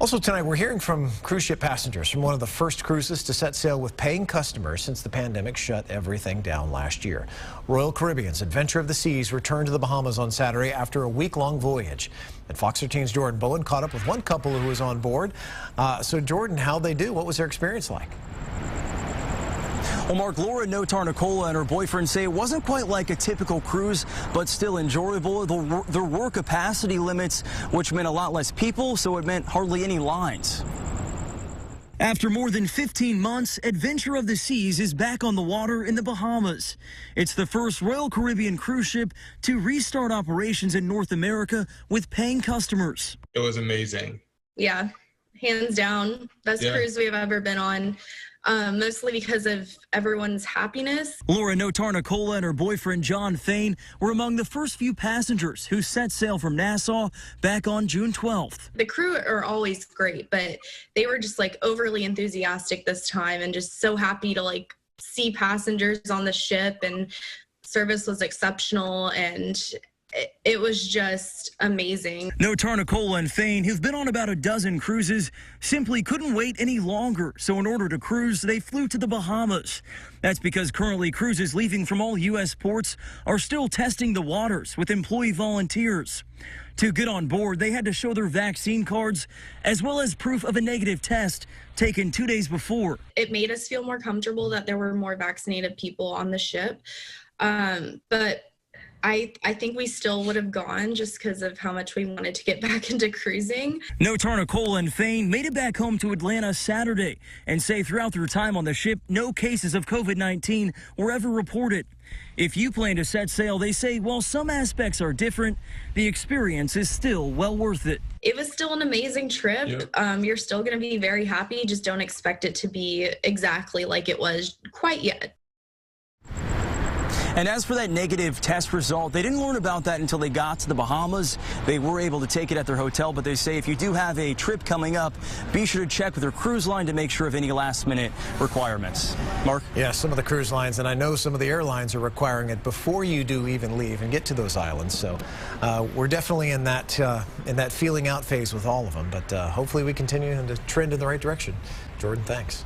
Also tonight, we're hearing from cruise ship passengers from one of the first cruises to set sail with paying customers since the pandemic shut everything down last year. Royal Caribbean's Adventure of the Seas returned to the Bahamas on Saturday after a week-long voyage. And Fox 13's Jordan Bowen caught up with one couple who was on board. So Jordan, how'd they do? What was their experience like? Well, Mark, Laura Notarnicola and her boyfriend say it wasn't quite like a typical cruise, but still enjoyable. There were capacity limits, which meant a lot less people, so it meant hardly any lines. After more than 15 months, Adventure of the Seas is back on the water in the Bahamas. It's the first Royal Caribbean cruise ship to restart operations in North America with paying customers. It was amazing. Yeah, hands down, best cruise we've ever been on. Mostly because of everyone's happiness. Laura Notarnicola and her boyfriend John Fain were among the first few passengers who set sail from Nassau back on June 12th. The crew are always great, but they were just like overly enthusiastic this time and just so happy to like see passengers on the ship, and service was exceptional and it was just amazing. Notarnicola and Fain, who've been on about a dozen cruises, simply couldn't wait any longer. So in order to cruise, they flew to the Bahamas. That's because currently cruises leaving from all U.S. ports are still testing the waters with employee volunteers. To get on board, they had to show their vaccine cards as well as proof of a negative test taken 2 days before. It made us feel more comfortable that there were more vaccinated people on the ship. But I think we still would have gone just because of how much we wanted to get back into cruising. Notarnicola and Fain made it back home to Atlanta Saturday and say throughout their time on the ship, no cases of COVID-19 were ever reported. If you plan to set sail, they say while some aspects are different, the experience is still well worth it. It was still an amazing trip. You're still going to be very happy. Just don't expect it to be exactly like it was quite yet. And as for that negative test result, they didn't learn about that until they got to the Bahamas. They were able to take it at their hotel, but they say if you do have a trip coming up, be sure to check with your cruise line to make sure of any last-minute requirements. Mark? Yeah, some of the cruise lines, and I know some of the airlines are requiring it before you do even leave and get to those islands. So we're definitely in that feeling out phase with all of them, but hopefully we continue to trend in the right direction. Jordan, thanks.